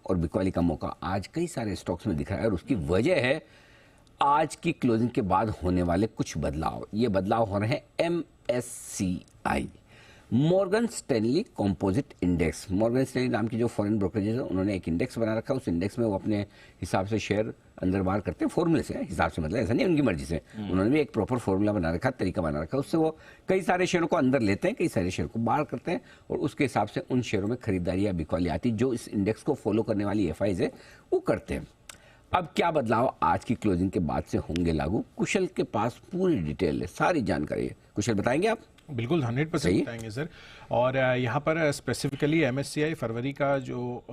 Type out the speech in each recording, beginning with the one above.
और बिकवाली का मौका आज कई सारे स्टॉक्स में दिख रहा है और उसकी वजह है आज की क्लोजिंग के बाद होने वाले कुछ बदलाव। ये बदलाव हो रहे हैं MSCI, Morgan Stanley composite index. Morgan Stanley नाम की जो फॉरेन ब्रोकरेजेस है उन्होंने एक इंडेक्स बना रखा है। उस इंडेक्स में वो अपने हिसाब से शेयर अंदर बाहर करते हैं, फॉर्मूले से हिसाब से, मतलब ऐसा नहीं उनकी मर्जी से। उन्होंने भी एक प्रॉपर फॉर्मूला बना रखा, तरीका बना रखा है। उससे वो कई सारे शेयरों को अंदर लेते हैं, कई सारे शेयर को बाहर करते हैं और उसके हिसाब से उन शेयरों में खरीदारी या बिकवाली आती जो इस इंडेक्स को फॉलो करने वाली FIs है वो करते हैं। अब क्या बदलाव आज की क्लोजिंग के बाद से होंगे लागू, कुशल के पास पूरी डिटेल है, सारी जानकारी है। कुशल बताएंगे आप? बिल्कुल 100% बताएंगे सर। और यहाँ पर स्पेसिफिकली MSCI फरवरी का जो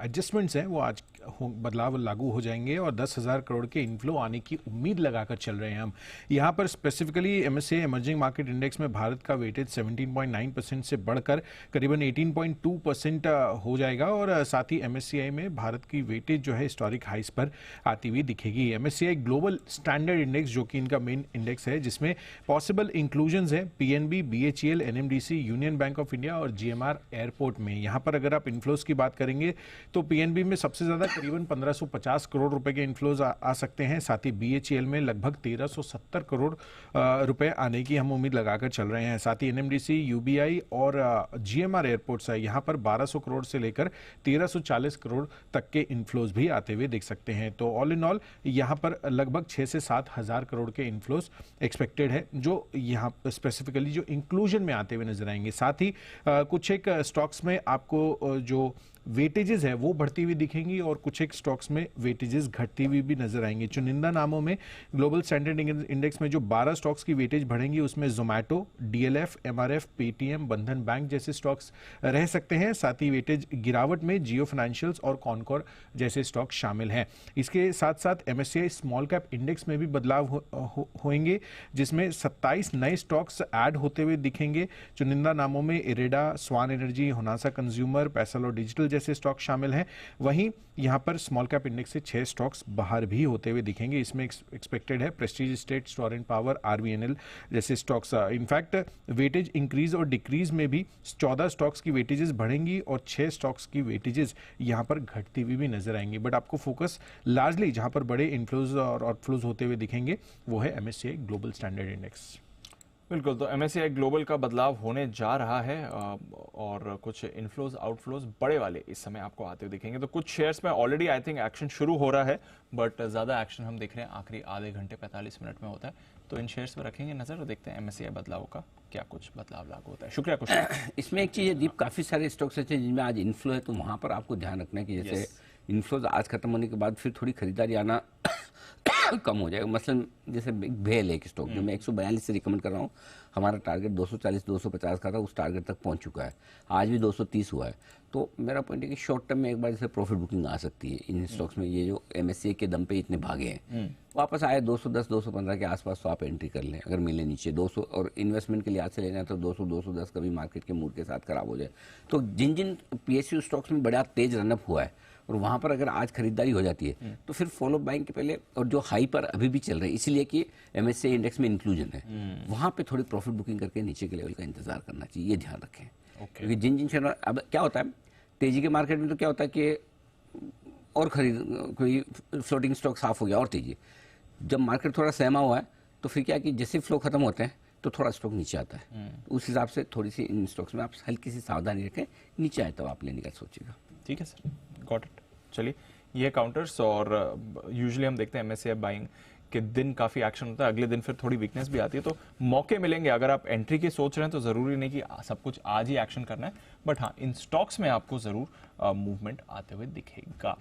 एडजस्टमेंट्स हैं वो आज बदलाव लागू हो जाएंगे और 10,000 करोड़ के इनफ्लो आने की उम्मीद लगाकर चल रहे हैं हम। यहाँ पर specifically MSCI emerging market index में भारत का वेटेज 17.9% से बढ़कर करीबन 18.2% हो जाएगा और साथ ही MSCI में भारत की वेटेज जो है हिस्टोरिक हाइस पर आती हुई दिखेगी। MSCI ग्लोबल स्टैंडर्ड इंडेक्स जो कि इनका मेन इंडेक्स है, जिसमें पॉसिबल इंक्लूजन है PNB, BHEL, NMDC, union bank of India और GMR एयरपोर्ट में। यहाँ पर अगर आप इन्फ्लोज की बात करेंगे तो PNB में सबसे ज्यादा करीबन 1550 करोड़ रुपए के इन्फ्लोज आ सकते हैं। साथ ही BHEL में लगभग 1370 करोड़ रुपए आने की हम उम्मीद लगाकर चल रहे हैं। साथ ही NMDC, UBI और GMR एयरपोर्ट्स है, यहाँ पर 1200 करोड़ से लेकर 1340 करोड़ तक के इन्फ्लोज भी आते हुए देख सकते हैं। तो ऑल इन ऑल यहाँ पर लगभग 6 से 7 हजार करोड़ के इन्फ्लोज एक्सपेक्टेड है जो यहाँ स्पेसिफिकली जो इंक्लूजन में आते हुए नजर आएंगे। साथ ही कुछ एक स्टॉक्स में आपको जो वेटेजेस है वो बढ़ती हुई दिखेंगी और कुछ एक स्टॉक्स में वेटेजेस घटती हुई भी नजर आएंगे। चुनिंदा नामों में ग्लोबल स्टैंडर्ड इंडेक्स में जो 12 स्टॉक्स की वेटेज बढ़ेंगी उसमें जोमैटो, DLF, MRF, पेटीएम, बंधन बैंक जैसे स्टॉक्स रह सकते हैं। साथ ही वेटेज गिरावट में जियो फाइनेंशियल्स और कॉनकोर जैसे स्टॉक शामिल हैं। इसके साथ साथ MSCI स्मॉल कैप इंडेक्स में भी बदलाव होंगे जिसमें 27 नए स्टॉक्स ऐड होते हुए दिखेंगे। चुनिंदा नामों में इरेडा, स्वान एनर्जी, होनासा कंज्यूमर, पैसलो डिजिटल जैसे स्टॉक शामिल हैं। वहीं यहां पर स्मॉल कैप इंडेक्स से 6 स्टॉक्स बाहर भी होते हुए दिखेंगे। इसमें एक्सपेक्टेड है प्रेस्टीज स्टेट, स्टोरेंट पावर, RVNL जैसे स्टॉक्स। इनफैक्ट वेटेज इंक्रीज और डिक्रीज में भी 14 स्टॉक्स की वेटेजेस बढ़ेंगी और 6 स्टॉक्स की वेटेजेस यहां पर घटती हुई भी नजर आएंगी। बट आपको फोकस लार्जली जहां पर बड़े इनफ्लोज और आउटफ्लोज होते हुए दिखेंगे वो है MSCI ग्लोबल स्टैंडर्ड इंडेक्स। बिल्कुल, तो MSCI ग्लोबल का बदलाव होने जा रहा है और कुछ इनफ्लोज आउटफ्लोज बड़े वाले इस समय आपको आते हुए दिखेंगे। तो कुछ शेयर्स में ऑलरेडी आई थिंक एक्शन शुरू हो रहा है, बट ज़्यादा एक्शन हम देख रहे हैं आखिरी आधे घंटे 45 मिनट में होता है। तो इन शेयर्स पर रखेंगे नजर और देखते हैं MSCI बदलाव का क्या कुछ बदलाव लागू होता है। शुक्रिया कुछ। इसमें एक चीज़ है दीप, काफ़ी सारे स्टॉक्स ऐसे जिनमें आज इन्फ्लो है, तो वहाँ पर आपको ध्यान रखना है कि जैसे इन्फ्लोज आज खत्म होने के बाद फिर थोड़ी खरीदारी आना कम हो जाएगा। मसलन जैसे भेल एक स्टॉक जो मैं 142 से रिकमेंड कर रहा हूँ, हमारा टारगेट 240-250 का था, उस टारगेट तक पहुँच चुका है, आज भी 230 हुआ है। तो मेरा पॉइंट है कि शॉर्ट टर्म में एक बार जैसे प्रॉफिट बुकिंग आ सकती है इन स्टॉक्स में। ये जो MSCI के दम पे इतने भागे हैं, वापस आए 210-215 के आसपास तो आप एंट्री कर लें अगर मिले नीचे 200, और इन्वेस्टमेंट के लिए आज से लेना है तो 200-210 कभी मार्केट के मूड के साथ खराब हो जाए। तो जिन जिन PSU स्टॉक्स में बड़ा तेज रनअप हुआ है और वहाँ पर अगर आज खरीदारी हो जाती है तो फिर फॉलो बाइंग के पहले, और जो हाई पर अभी भी चल रहे हैं इसलिए कि MSCI इंडेक्स में इंक्लूजन है, वहाँ पे थोड़ी प्रॉफिट बुकिंग करके नीचे के लेवल का इंतजार करना चाहिए, ये ध्यान रखें। क्योंकि जिन जिन शेयर, अब क्या होता है तेजी के मार्केट में, तो क्या होता है कि और खरीद कोई फ्लोटिंग स्टॉक साफ हो गया और तेजी, जब मार्केट थोड़ा सहमा हुआ है तो फिर क्या कि जैसे फ्लो खत्म होते हैं तो थोड़ा स्टॉक नीचे आता है। उस हिसाब से थोड़ी सी इन स्टॉक्स में आप हल्की सी सावधानी रखें, नीचे आए तो आप लेने का सोचिएगा। ठीक है सर, गॉट इट। चलिए, ये काउंटर्स, और यूजुअली हम देखते हैं MSCI बाइंग के दिन काफी एक्शन होता है, अगले दिन फिर थोड़ी वीकनेस भी आती है, तो मौके मिलेंगे। अगर आप एंट्री की सोच रहे हैं तो जरूरी नहीं कि सब कुछ आज ही एक्शन करना है, बट हाँ इन स्टॉक्स में आपको जरूर मूवमेंट आते हुए दिखेगा।